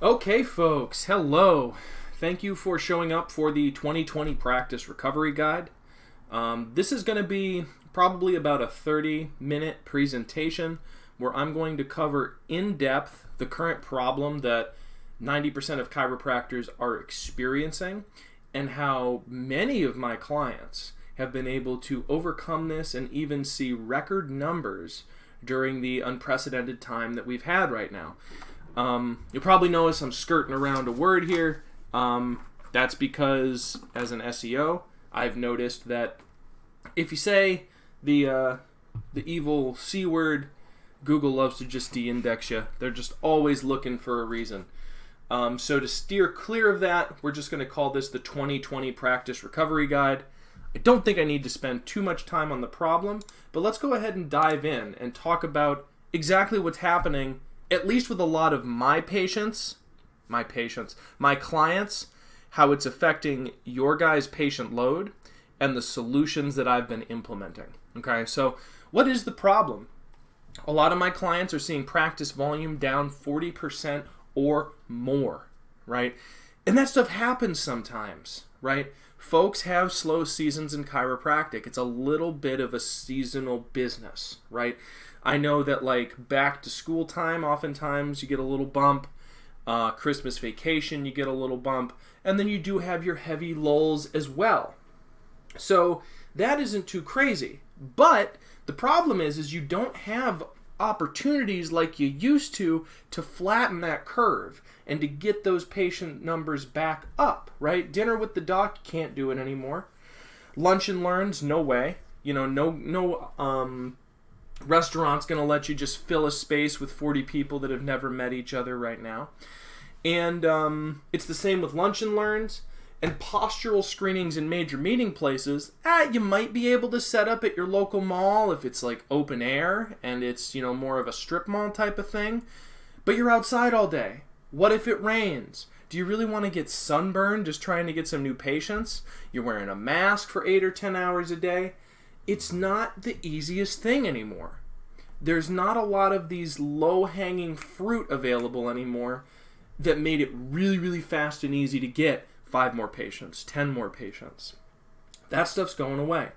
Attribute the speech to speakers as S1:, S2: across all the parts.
S1: Okay, folks, hello. Thank you for showing up for the 2020 Practice Recovery Guide. This is going to be probably about a 30-minute presentation where I'm going to cover in depth the current problem that 90% of chiropractors are experiencing and how many of my clients have been able to overcome this and even see record numbers during the unprecedented time that we've had right now. You'll probably notice I'm skirting around a word here. That's because as an SEO, I've noticed that if you say the evil C word, Google loves to just de-index you. They're just always looking for a reason. So to steer clear of that, we're just going to call this the 2020 Practice Recovery Guide. I don't think I need to spend too much time on the problem, but let's go ahead and dive in and talk about exactly what's happening, at least with a lot of my clients, how it's affecting your guys' patient load, and the solutions that I've been implementing. Okay, so what is the problem? A lot of my clients are seeing practice volume down 40% or more, right? And that stuff happens sometimes, right? Folks have slow seasons in chiropractic. It's a little bit of a seasonal business, right? I know that like back to school time, oftentimes you get a little bump. Christmas vacation, you get a little bump. And then you do have your heavy lulls as well. So that isn't too crazy. But the problem is you don't have opportunities like you used to flatten that curve and to get those patient numbers back up, right? Dinner with the doc, you can't do it anymore. Lunch and learns, no way. You know, no restaurant's going to let you just fill a space with 40 people that have never met each other right now. And it's the same with lunch and learns. And postural screenings in major meeting places, you might be able to set up at your local mall if it's like open air and it's, you know, more of a strip mall type of thing. But you're outside all day. What if it rains? Do you really want to get sunburned just trying to get some new patients? You're wearing a mask for 8 or 10 hours a day. It's not the easiest thing anymore. There's not a lot of these low-hanging fruit available anymore that made it really, really fast and easy to get 5 more patients, 10 more patients. That stuff's going away.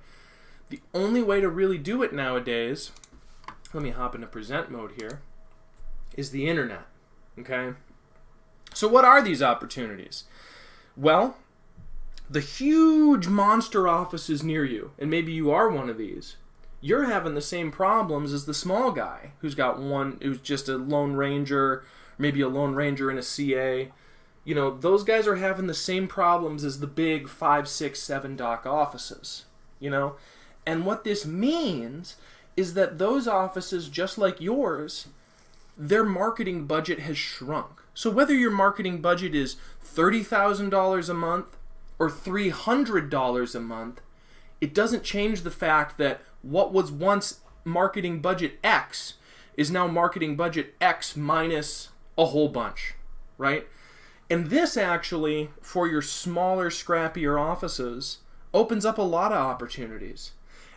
S1: The only way to really do it nowadays, let me hop into present mode here, is the internet, okay? So what are these opportunities? Well, the huge monster offices near you, and maybe you are one of these, you're having the same problems as the small guy who's just a lone ranger, maybe a lone ranger and a CA. You know, those guys are having the same problems as the big 5, 6, 7 doc offices, you know? And what this means is that those offices, just like yours, their marketing budget has shrunk. So whether your marketing budget is $30,000 a month or $300 a month, it doesn't change the fact that what was once marketing budget X is now marketing budget X minus a whole bunch, right? And this actually, for your smaller, scrappier offices, opens up a lot of opportunities.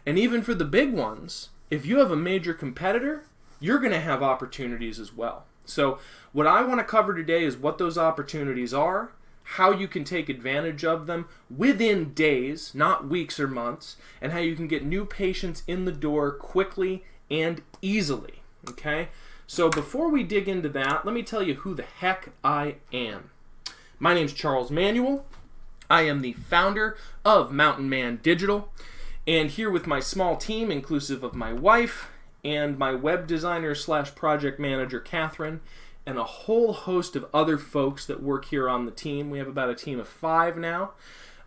S1: And even for the big ones, if you have a major competitor, you're going to have opportunities as well. So what I want to cover today is what those opportunities are, how you can take advantage of them within days, not weeks or months, and how you can get new patients in the door quickly and easily. Okay? So before we dig into that, let me tell you who the heck I am. My name's Charles Manuel. I am the founder of Mountain Man Digital, and here with my small team, inclusive of my wife and my web designer / project manager, Catherine, and a whole host of other folks that work here on the team. We have about a team of 5 now.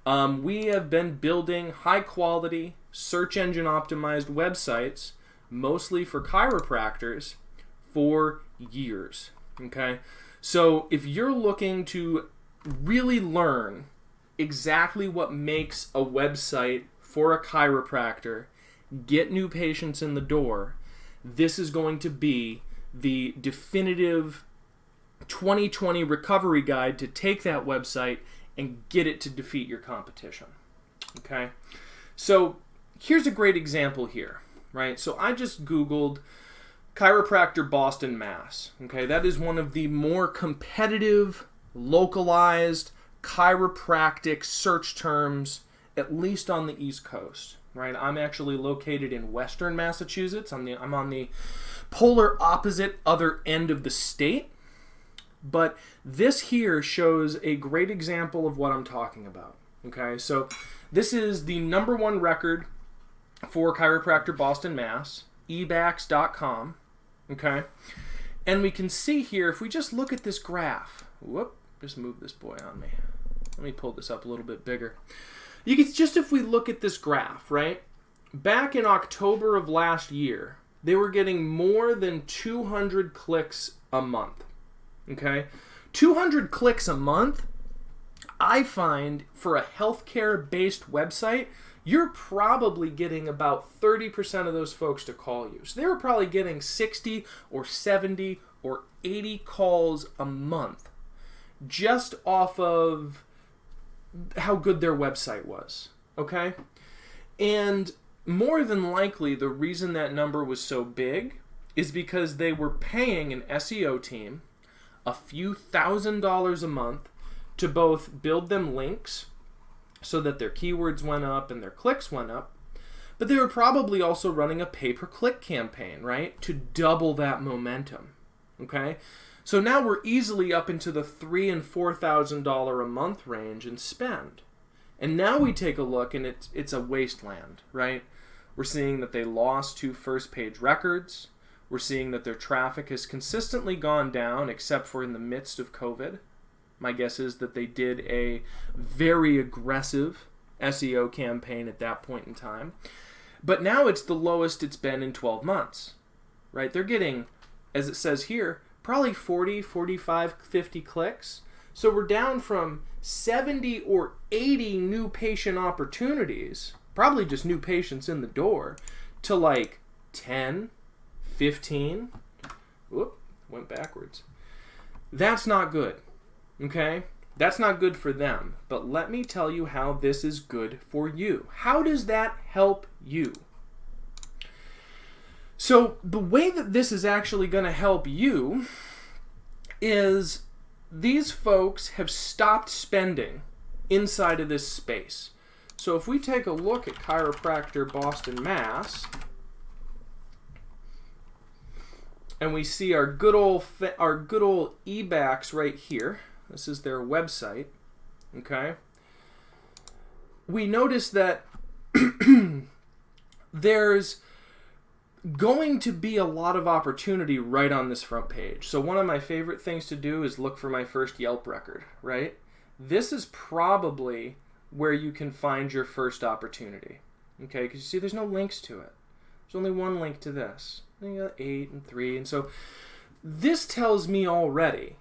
S1: We have been building high-quality, search engine optimized websites, mostly for chiropractors, for years. Okay? So if you're looking to really learn exactly what makes a website for a chiropractor get new patients in the door, this is going to be the definitive 2020 recovery guide to take that website and get it to defeat your competition. Okay? So here's a great example here, right? So I just Googled Chiropractor Boston, Mass. Okay, that is one of the more competitive, localized chiropractic search terms, at least on the East Coast. Right, I'm actually located in Western Massachusetts. I'm on the polar opposite other end of the state. But this here shows a great example of what I'm talking about. Okay, so this is the #1 record for Chiropractor Boston, Mass. ebax.com. Okay, and we can see here, if we just look at this graph, whoop, just move this boy on me. Let me pull this up a little bit bigger. You can just, if we look at this graph, right? Back in October of last year, they were getting more than 200 clicks a month. Okay? 200 clicks a month, I find, for a healthcare-based website, you're probably getting about 30% of those folks to call you. So they were probably getting 60 or 70 or 80 calls a month just off of how good their website was. Okay? And more than likely, the reason that number was so big is because they were paying an SEO team a few $1,000s a month to both build them links so that their keywords went up and their clicks went up, but they were probably also running a pay-per-click campaign, right, to double that momentum. Okay, so now we're easily up into the $3,000 and $4,000 a month range in spend, and now we take a look and it's a wasteland, right? We're seeing that they lost 2 first-page records. We're seeing that their traffic has consistently gone down, except for in the midst of COVID. My guess is that they did a very aggressive SEO campaign at that point in time. But now it's the lowest it's been in 12 months, right? They're getting, as it says here, probably 40, 45, 50 clicks. So we're down from 70 or 80 new patient opportunities, probably just new patients in the door, to like 10, 15. Whoop, went backwards. That's not good, okay? That's not good for them. But let me tell you how this is good for you. How does that help you? So the way that this is actually going to help you is these folks have stopped spending inside of this space. So if we take a look at Chiropractor Boston, Mass, and we see our good old eBax right here. This is their website. Okay. We notice that there's going to be a lot of opportunity right on this front page. So one of my favorite things to do is look for my first Yelp record, right? This is probably where you can find your first opportunity. Okay, because you see there's no links to it. There's only one link to this. You got 8 and 3, and so this tells me already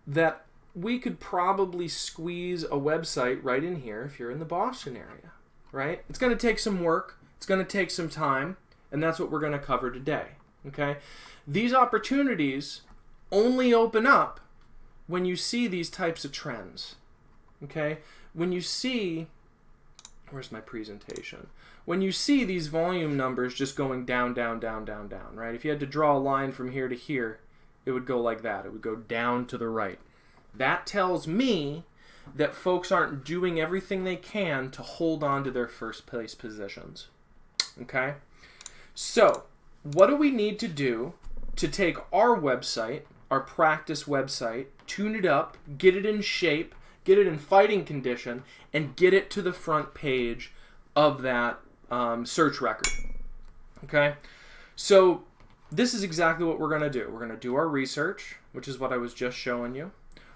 S1: that we could probably squeeze a website right in here if you're in the Boston area, right? It's going to take some work. It's going to take some time, and that's what we're going to cover today, okay? These opportunities only open up when you see these types of trends, okay? When you see, where's my presentation? When you see these volume numbers just going down, down, down, down, down, right? If you had to draw a line from here to here, it would go like that. It would go down to the right. That tells me that folks aren't doing everything they can to hold on to their first place positions. Okay? So, what do we need to do to take our website, our practice website, tune it up, get it in shape, get it in fighting condition, and get it to the front page of that search record? Okay? So, this is exactly what we're going to do. We're going to do our research, which is what I was just showing you.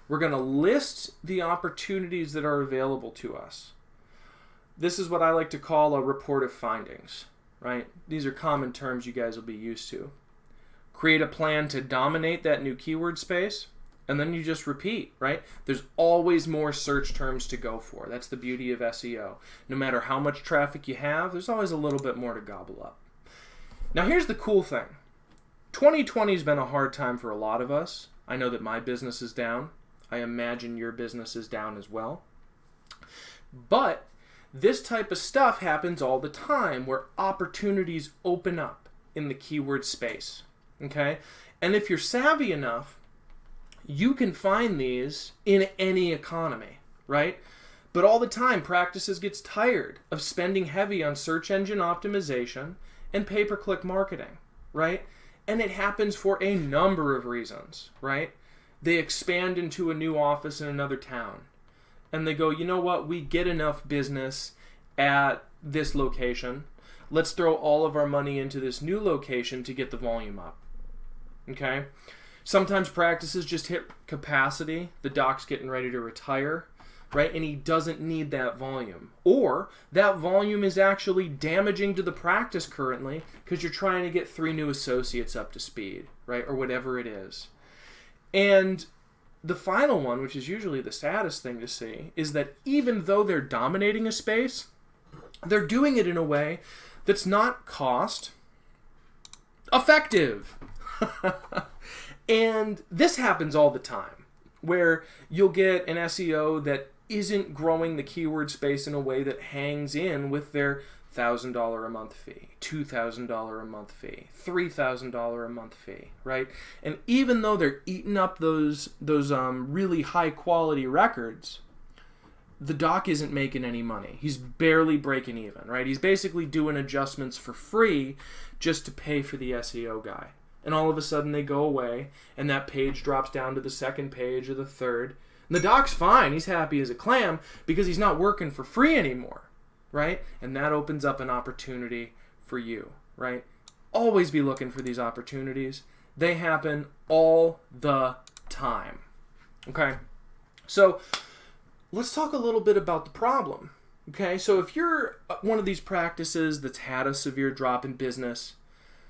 S1: We're going to list the opportunities that are available to us. This is what I like to call a report of findings, right? These are common terms you guys will be used to. Create a plan to dominate that new keyword space, and then you just repeat, right? There's always more search terms to go for. That's the beauty of SEO. No matter how much traffic you have, there's always a little bit more to gobble up. Now here's the cool thing. 2020 has been a hard time for a lot of us. I know that my business is down. I imagine your business is down as well. But this type of stuff happens all the time where opportunities open up in the keyword space. Okay? And if you're savvy enough, you can find these in any economy, right? But all the time, practices gets tired of spending heavy on search engine optimization and pay-per-click marketing, right? And it happens for a number of reasons, right? They expand into a new office in another town. And they go, you know what? We get enough business at this location. Let's throw all of our money into this new location to get the volume up. Okay? Sometimes practices just hit capacity. The doc's getting ready to retire, right? And he doesn't need that volume. Or that volume is actually damaging to the practice currently because you're trying to get 3 new associates up to speed, right? Or whatever it is. And the final one, which is usually the saddest thing to see, is that even though they're dominating a space, they're doing it in a way that's not cost effective. And this happens all the time, where you'll get an SEO that isn't growing the keyword space in a way that hangs in with their $1,000 a month fee, $2,000 a month fee, $3,000 a month fee, right? And even though they're eating up those really high quality records, the doc isn't making any money. He's barely breaking even, right? He's basically doing adjustments for free just to pay for the SEO guy. And all of a sudden they go away, and that page drops down to the second page or the third. And the doc's fine. He's happy as a clam because he's not working for free anymore, right? And that opens up an opportunity for you, right? Always be looking for these opportunities. They happen all the time, okay? So let's talk a little bit about the problem, okay? So if you're one of these practices that's had a severe drop in business,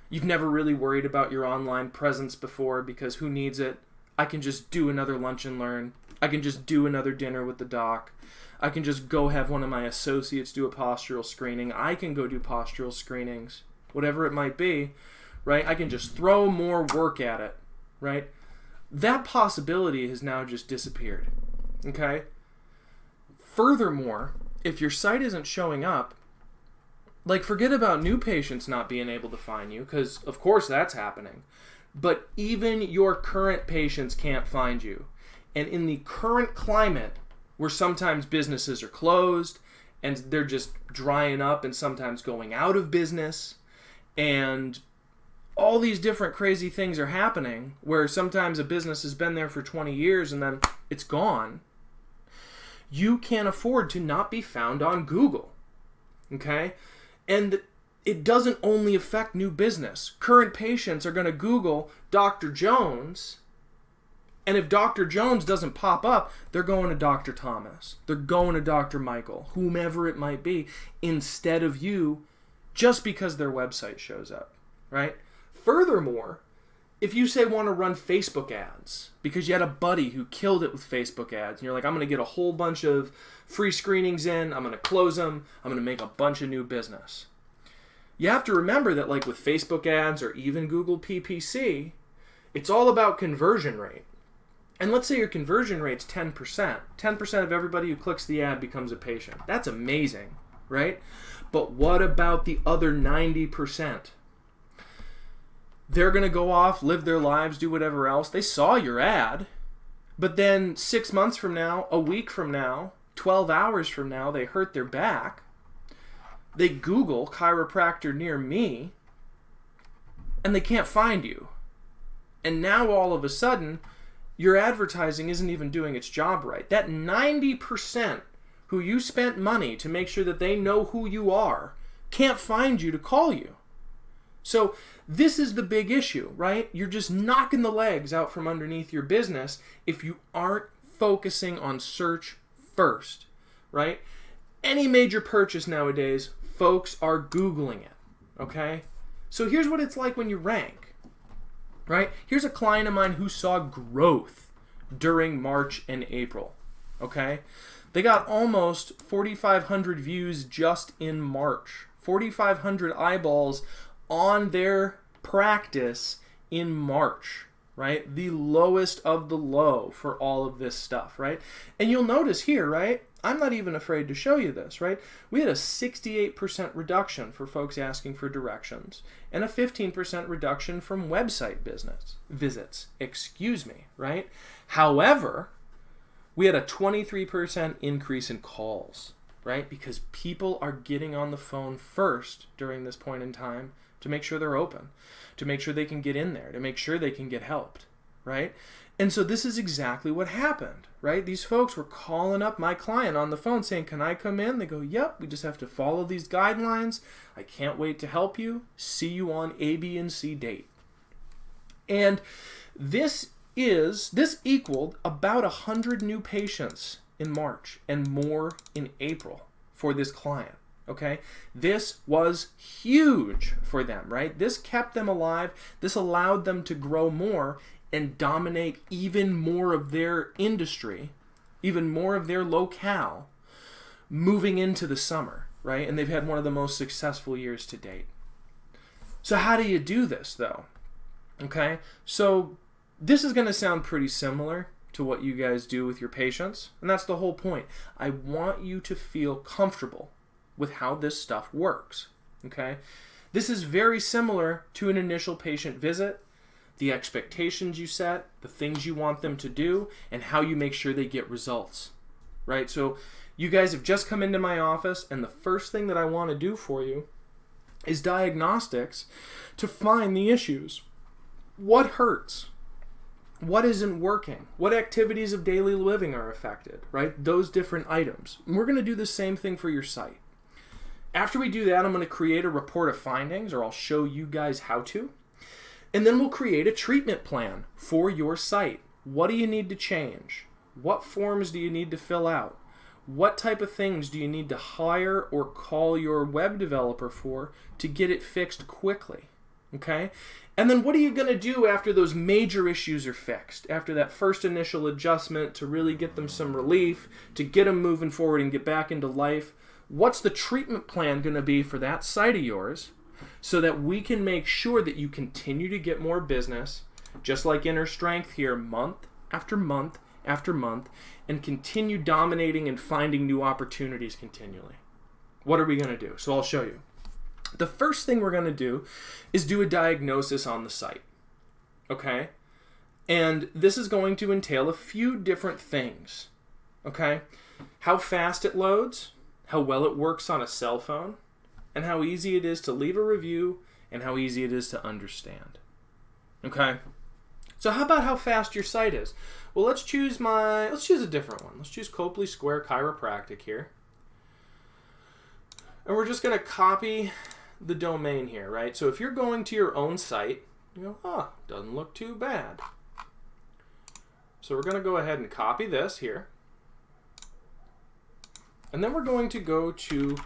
S1: you've never really worried about your online presence before because who needs it? I can just do another lunch and learn. I can just do another dinner with the doc. I can just go have one of my associates do a postural screening. I can go do postural screenings, whatever it might be, right? I can just throw more work at it, right? That possibility has now just disappeared, okay? Furthermore, if your site isn't showing up, like, forget about new patients not being able to find you, because of course that's happening. But even your current patients can't find you. And in the current climate, where sometimes businesses are closed, and they're just drying up and sometimes going out of business, and all these different crazy things are happening, where sometimes a business has been there for 20 years and then it's gone, you can't afford to not be found on Google, okay? And it doesn't only affect new business. Current patients are going to Google Dr. Jones, and if Dr. Jones doesn't pop up, they're going to Dr. Thomas. They're going to Dr. Michael, whomever it might be, instead of you, just because their website shows up, right? Furthermore, if you say want to run Facebook ads because you had a buddy who killed it with Facebook ads, and you're like, I'm going to get a whole bunch of free screenings in, I'm going to close them, I'm going to make a bunch of new business. You have to remember that, like with Facebook ads or even Google PPC, it's all about conversion rate. And let's say your conversion rate's 10%. 10% of everybody who clicks the ad becomes a patient. That's amazing, right? But what about the other 90%? They're going to go off, live their lives, do whatever else. They saw your ad, but then 6 months from now, a week from now, 12 hours from now, they hurt their back. They Google chiropractor near me, and they can't find you. And now all of a sudden, your advertising isn't even doing its job right. That 90% who you spent money to make sure that they know who you are can't find you to call you. So this is the big issue, right? You're just knocking the legs out from underneath your business if you aren't focusing on search first, right? Any major purchase nowadays, folks are Googling it, okay? So here's what it's like when you rank, right? Here's a client of mine who saw growth during March and April, okay? They got almost 4,500 views just in March, 4,500 eyeballs on their practice in March, right? The lowest of the low for all of this stuff, right? And you'll notice here, right? I'm not even afraid to show you this, right? We had a 68% reduction for folks asking for directions and a 15% reduction from website visits, right? However, we had a 23% increase in calls, right? Because people are getting on the phone first during this point in time to make sure they're open, to make sure they can get in there, to make sure they can get helped, right? And so this is exactly what happened, right? These folks were calling up my client on the phone saying, can I come in? They go, yep, we just have to follow these guidelines. I can't wait to help you. See you on A, B, and C date. And this equaled about 100 new patients in March and more in April for this client. Okay, this was huge for them, right? This kept them alive. This allowed them to grow more and dominate even more of their industry, even more of their locale, moving into the summer, right? And they've had one of the most successful years to date. So how do you do this, though? Okay, so this is going to sound pretty similar to what you guys do with your patients, and that's the whole point. I want you to feel comfortable with how this stuff works, okay? This is very similar to an initial patient visit, the expectations you set, the things you want them to do, and how you make sure they get results, right? So you guys have just come into my office, and the first thing that I want to do for you is diagnostics to find the issues. What hurts? What isn't working? What activities of daily living are affected, right? Those different items. And we're going to do the same thing for your site. After we do that, I'm going to create a report of findings, or I'll show you guys how to. And then we'll create a treatment plan for your site. What do you need to change? What forms do you need to fill out? What type of things do you need to hire or call your web developer for to get it fixed quickly? Okay? And then what are you going to do after those major issues are fixed? After that first initial adjustment to really get them some relief, to get them moving forward and get back into life? What's the treatment plan going to be for that site of yours so that we can make sure that you continue to get more business, just like Inner Strength here, month after month after month, and continue dominating and finding new opportunities continually? What are we going to do? So I'll show you. The first thing we're going to do is do a diagnosis on the site, okay? And this is going to entail a few different things, okay? How fast it loads, how well it works on a cell phone, and how easy it is to leave a review, and how easy it is to understand. Okay? So how about how fast your site is? Well, let's choose a different one. Let's choose Copley Square Chiropractic here. And we're just going to copy the domain here, right? So if you're going to your own site, you go, doesn't look too bad. So we're going to go ahead and copy this here. And then we're going to go to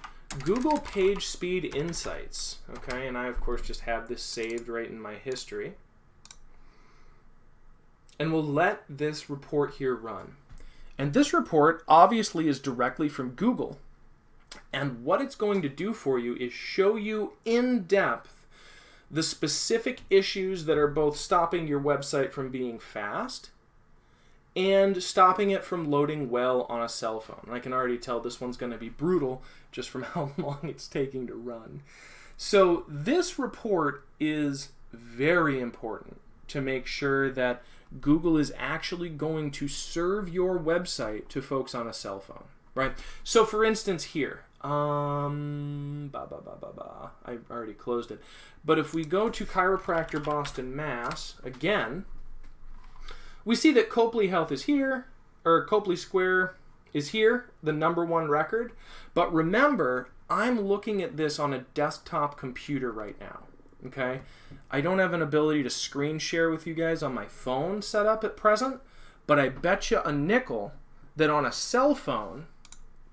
S1: Google Page Speed Insights, okay? And I, of course, just have this saved right in my history. And we'll let this report here run. And this report obviously is directly from Google. And what it's going to do for you is show you in depth the specific issues that are both stopping your website from being fast and stopping it from loading well on a cell phone. And I can already tell this one's going to be brutal just from how long it's taking to run. So this report is very important to make sure that Google is actually going to serve your website to folks on a cell phone, right? So for instance here, I already closed it. But if we go to Chiropractor Boston, Mass, again, we see that Copley Health is here, or Copley Square is here, the #1 record. But remember, I'm looking at this on a desktop computer right now, okay? I don't have an ability to screen share with you guys on my phone set up at present, but I bet you a nickel that on a cell phone,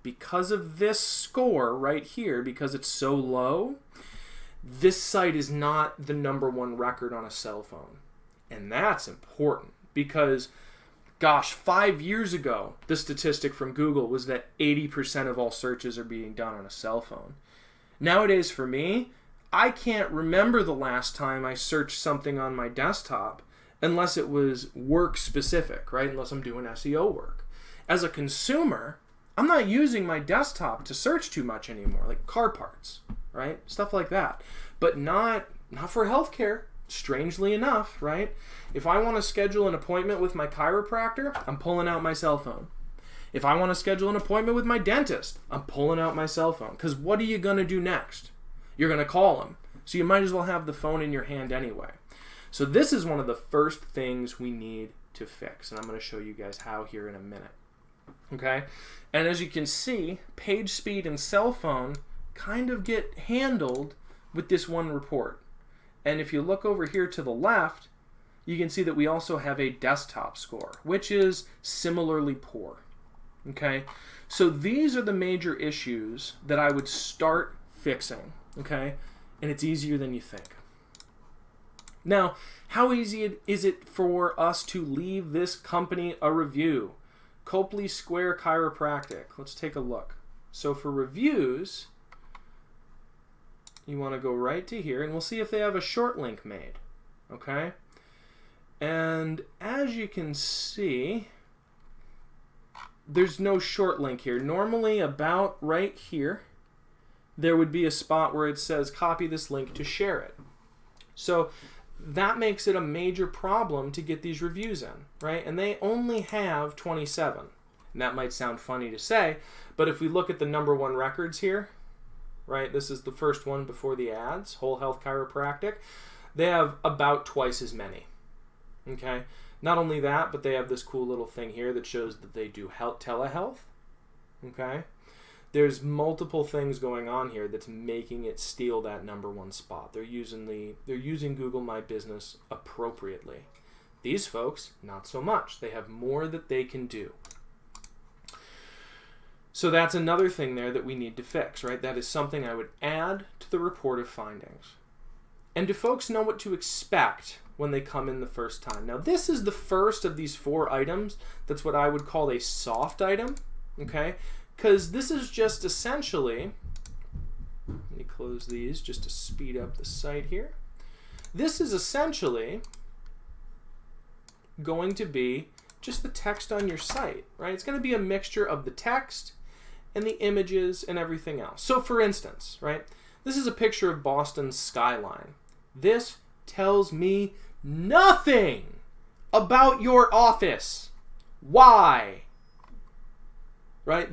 S1: because of this score right here, because it's so low, this site is not the #1 record on a cell phone. And that's important. Because, gosh, 5 years ago, the statistic from Google was that 80% of all searches are being done on a cell phone. Nowadays, for me, I can't remember the last time I searched something on my desktop unless it was work specific, right? Unless I'm doing SEO work. As a consumer, I'm not using my desktop to search too much anymore, like car parts, right? Stuff like that. But not for healthcare, strangely enough, right? If I want to schedule an appointment with my chiropractor, I'm pulling out my cell phone. If I want to schedule an appointment with my dentist, I'm pulling out my cell phone. Because what are you going to do next? You're going to call them. So you might as well have the phone in your hand anyway. So this is one of the first things we need to fix. And I'm going to show you guys how here in a minute. Okay? And as you can see, page speed and cell phone kind of get handled with this one report. And if you look over here to the left, you can see that we also have a desktop score, which is similarly poor. Okay? So these are the major issues that I would start fixing. Okay? And it's easier than you think. Now, how easy is it for us to leave this company a review? Copley Square Chiropractic. Let's take a look. So for reviews, you want to go right to here, and we'll see if they have a short link made. Okay? And as you can see, there's no short link here. Normally, about right here, there would be a spot where it says copy this link to share it. So that makes it a major problem to get these reviews in, right? And they only have 27. And that might sound funny to say, but if we look at the #1 records here, right, this is the first one before the ads, Whole Health Chiropractic, they have about twice as many, okay? Not only that, but they have this cool little thing here that shows that they do telehealth, okay? There's multiple things going on here that's making it steal that #1 spot. They're using Google My Business appropriately. These folks, not so much. They have more that they can do. So that's another thing there that we need to fix, right? That is something I would add to the report of findings. And do folks know what to expect when they come in the first time? Now, this is the first of these 4 items. That's what I would call a soft item, okay? Because this is just essentially, let me close these just to speed up the site here. This is essentially going to be just the text on your site, right? It's going to be a mixture of the text and the images and everything else. So for instance, right, this is a picture of Boston's skyline. This tells me nothing about your office. Why? Right?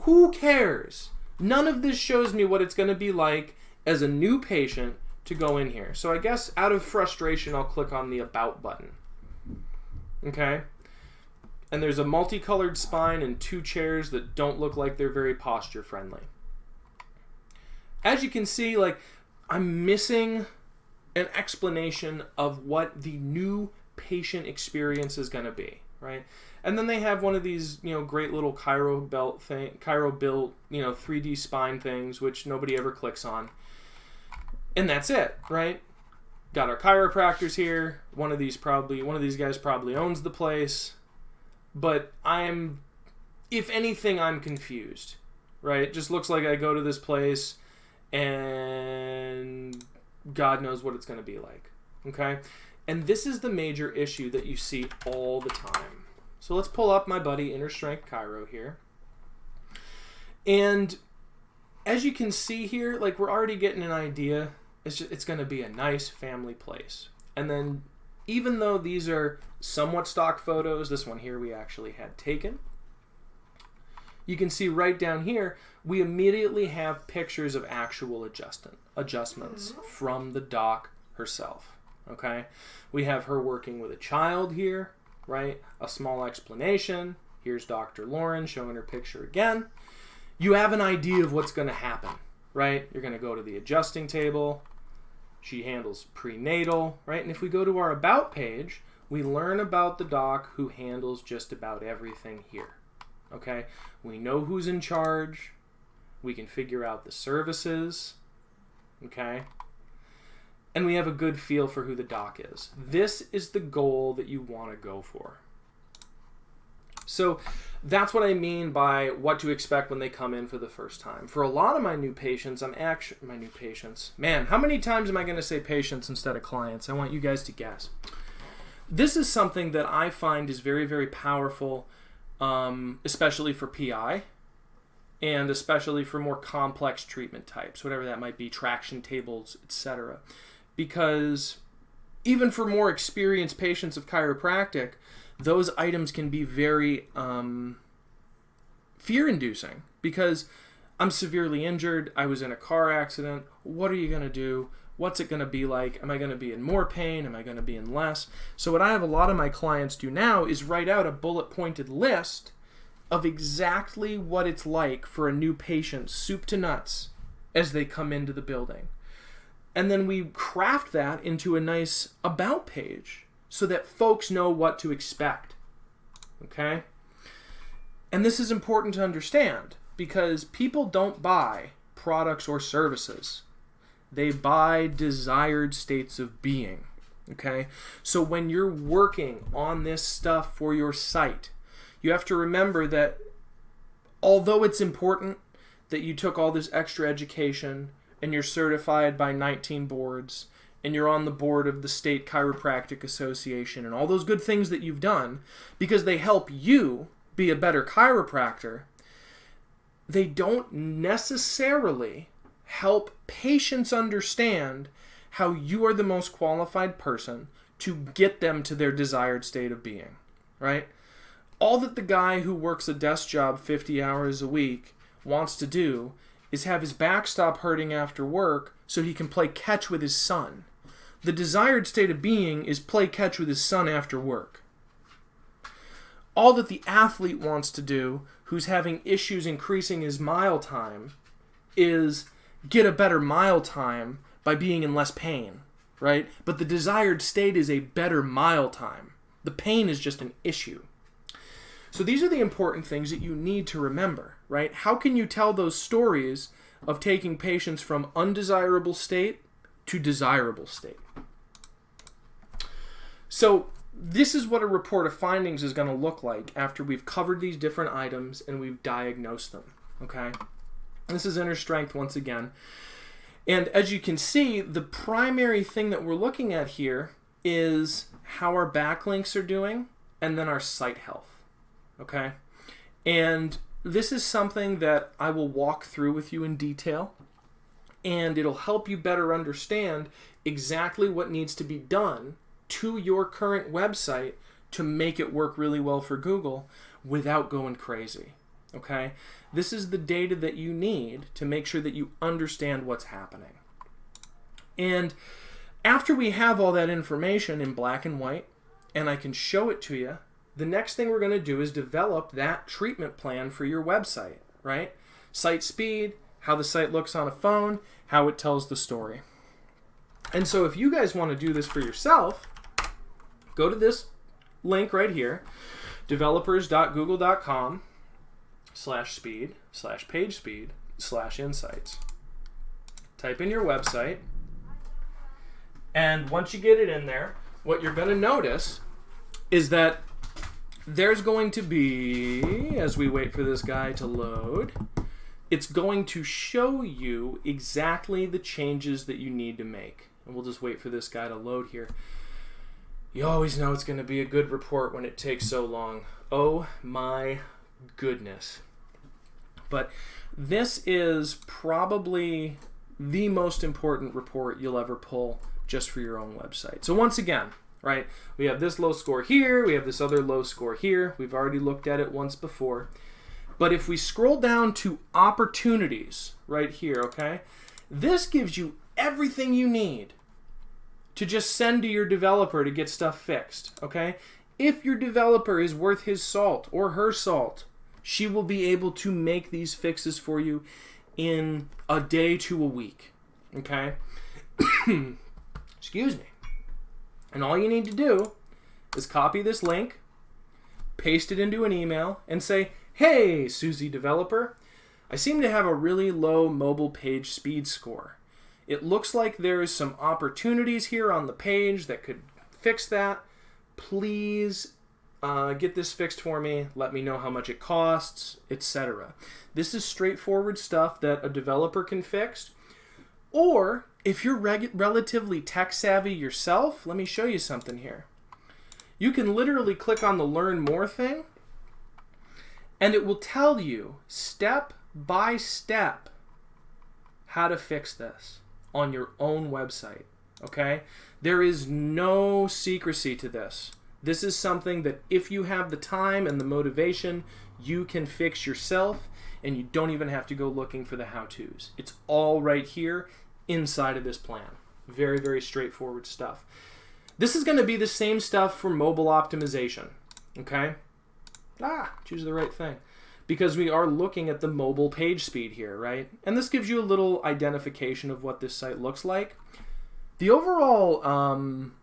S1: Who cares? None of this shows me what it's going to be like as a new patient to go in here. So I guess out of frustration, I'll click on the About button. Okay? And there's a multicolored spine and 2 chairs that don't look like they're very posture friendly. As you can see, like, I'm missing an explanation of what the new patient experience is going to be, right? And then they have one of these, great little Chiro built, 3D spine things, which nobody ever clicks on. And that's it, right? Got our chiropractors here. One of these guys probably owns the place. But if anything, I'm confused, right? It just looks like I go to this place and God knows what it's going to be like, okay? And this is the major issue that you see all the time. So let's pull up my buddy Inner Strength Chiro here. And as you can see here, like, we're already getting an idea. It's going to be a nice family place. And then even though these are somewhat stock photos, this one here we actually had taken, you can see right down here, we immediately have pictures of actual adjustments from the doc herself, okay? We have her working with a child here, right? A small explanation. Here's Dr. Lauren showing her picture again. You have an idea of what's going to happen, right? You're going to go to the adjusting table. She handles prenatal, right? And if we go to our About page, we learn about the doc who handles just about everything here, okay? We know who's in charge. We can figure out the services, okay? And we have a good feel for who the doc is. This is the goal that you want to go for. So that's what I mean by what to expect when they come in for the first time. For a lot of my new patients, man, how many times am I going to say patients instead of clients? I want you guys to guess. this is something that I find is very, very powerful, especially for PI and especially for more complex treatment types, whatever that might be, traction tables, etc. Because even for more experienced patients of chiropractic, those items can be very fear-inducing, because I'm severely injured, I was in a car accident, what are you going to do? What's it going to be like? Am I going to be in more pain? Am I going to be in less? So what I have a lot of my clients do now is write out a bullet-pointed list of exactly what it's like for a new patient, soup to nuts, as they come into the building. And then we craft that into a nice about page so that folks know what to expect. Okay? And this is important to understand, because people don't buy products or services. They buy desired states of being. Okay? So when you're working on this stuff for your site, you have to remember that although it's important that you took all this extra education and you're certified by 19 boards and you're on the board of the State Chiropractic Association and all those good things that you've done because they help you be a better chiropractor, they don't necessarily help patients understand how you are the most qualified person to get them to their desired state of being, right? All that the guy who works a desk job 50 hours a week wants to do is have his back stop hurting after work so he can play catch with his son. The desired state of being is play catch with his son after work. All that the athlete wants to do, who's having issues increasing his mile time, is get a better mile time by being in less pain, right? But the desired state is a better mile time. The pain is just an issue. So these are the important things that you need to remember, right? How can you tell those stories of taking patients from undesirable state to desirable state? So this is what a report of findings is going to look like after we've covered these different items and we've diagnosed them, okay? This is inner strength once again. And as you can see, the primary thing that we're looking at here is how our backlinks are doing and then our site health, okay? And this is something that I will walk through with you in detail, and it'll help you better understand exactly what needs to be done to your current website to make it work really well for Google without going crazy, okay? This is the data that you need to make sure that you understand what's happening. And after we have all that information in black and white, and I can show it to you, the next thing we're going to do is develop that treatment plan for your website, right? Site speed, how the site looks on a phone, how it tells the story. And so if you guys want to do this for yourself, go to this link right here, developers.google.com/speed/pagespeed/insights. Type in your website, and once you get it in there, what you're going to notice is that there's going to be, as we wait for this guy to load, it's going to show you exactly the changes that you need to make. And we'll just wait for this guy to load here. You always know it's going to be a good report when it takes so long. Oh my goodness. But this is probably the most important report you'll ever pull just for your own website. So once again, right, we have this low score here, we have this other low score here. We've already looked at it once before. But if we scroll down to opportunities right here, okay, this gives you everything you need to just send to your developer to get stuff fixed, okay? If your developer is worth his salt or her salt, she will be able to make these fixes for you in a day to a week, okay? Excuse me. And all you need to do is copy this link, paste it into an email, and say, hey, Susie developer, I seem to have a really low mobile page speed score. It looks like there's some opportunities here on the page that could fix that. Please get this fixed for me. Let me know how much it costs, etc. This is straightforward stuff that a developer can fix. Or if you're relatively tech savvy yourself, let me show you something here. you can literally click on the Learn More thing, and it will tell you step by step how to fix this on your own website, okay? There is no secrecy to this. This is something that if you have the time and the motivation, you can fix yourself, and you don't even have to go looking for the how-tos. It's all right here inside of this plan. Very, very straightforward stuff. This is going to be the same stuff for mobile optimization, okay? Choose the right thing. Because we are looking at the mobile page speed here, right? And this gives you a little identification of what this site looks like. The overall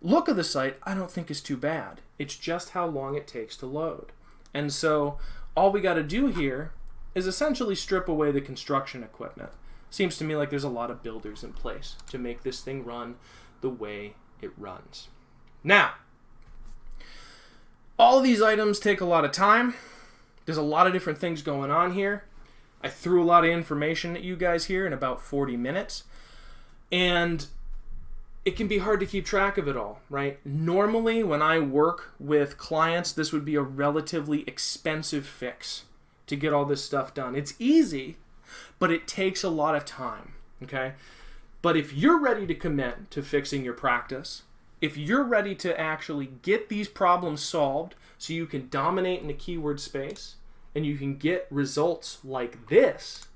S1: look of the site, I don't think is too bad. It's just how long it takes to load. And so all we got to do here is essentially strip away the construction equipment. Seems to me like there's a lot of builders in place to make this thing run the way it runs. Now, all of these items take a lot of time. There's a lot of different things going on here. I threw a lot of information at you guys here in about 40 minutes. And it can be hard to keep track of it all, right? Normally, when I work with clients, this would be a relatively expensive fix to get all this stuff done. It's easy, but it takes a lot of time, okay? But if you're ready to commit to fixing your practice, if you're ready to actually get these problems solved so you can dominate in the keyword space and you can get results like this,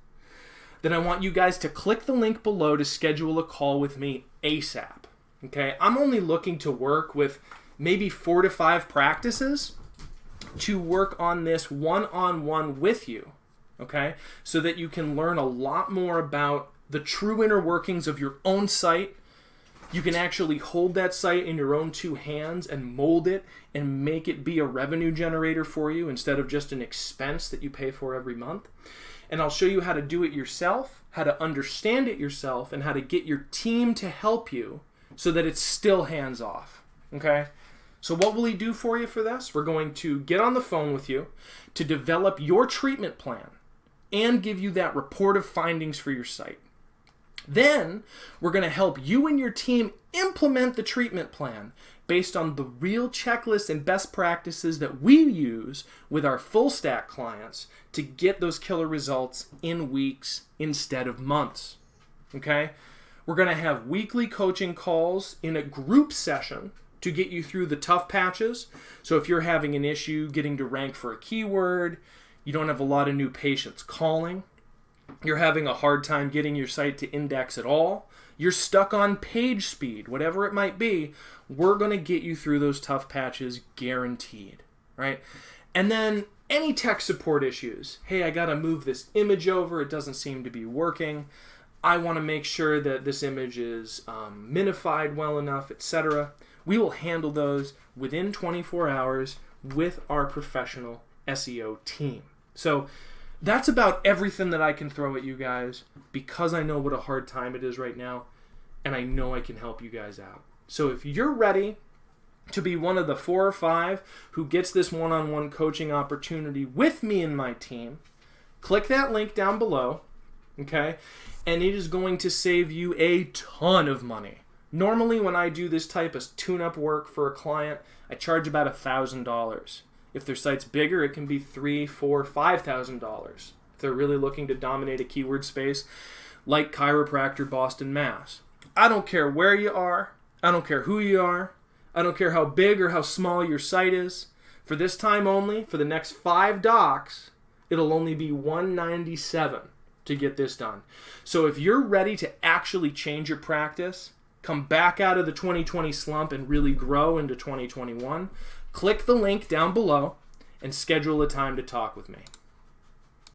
S1: then I want you guys to click the link below to schedule a call with me ASAP, okay? I'm only looking to work with maybe 4 to 5 practices to work on this one-on-one with you, okay? So that you can learn a lot more about the true inner workings of your own site. You can actually hold that site in your own 2 hands and mold it and make it be a revenue generator for you instead of just an expense that you pay for every month. And I'll show you how to do it yourself, how to understand it yourself, and how to get your team to help you so that it's still hands-off, okay? So what will he do for you for this? We're going to get on the phone with you to develop your treatment plan and give you that report of findings for your site. Then we're going to help you and your team implement the treatment plan based on the real checklists and best practices that we use with our full stack clients to get those killer results in weeks instead of months. Okay? We're going to have weekly coaching calls in a group session to get you through the tough patches. So if you're having an issue getting to rank for a keyword, you don't have a lot of new patients calling, you're having a hard time getting your site to index at all, you're stuck on page speed, whatever it might be, we're going to get you through those tough patches guaranteed, right? And then any tech support issues. Hey, I got to move this image over. It doesn't seem to be working. I want to make sure that this image is minified well enough, etc. We will handle those within 24 hours with our professional SEO team. So that's about everything that I can throw at you guys because I know what a hard time it is right now, and I know I can help you guys out. So if you're ready to be one of the 4 or 5 who gets this one-on-one coaching opportunity with me and my team, click that link down below, okay? And it is going to save you a ton of money. Normally when I do this type of tune-up work for a client, I charge about $1,000. If their site's bigger, it can be $3,000, $4,000, $5,000. If they're really looking to dominate a keyword space, like Chiropractor, Boston, Mass. I don't care where you are. I don't care who you are. I don't care how big or how small your site is. For this time only, for the next 5 docs, it'll only be $197 to get this done. So if you're ready to actually change your practice, come back out of the 2020 slump and really grow into 2021, click the link down below and schedule a time to talk with me.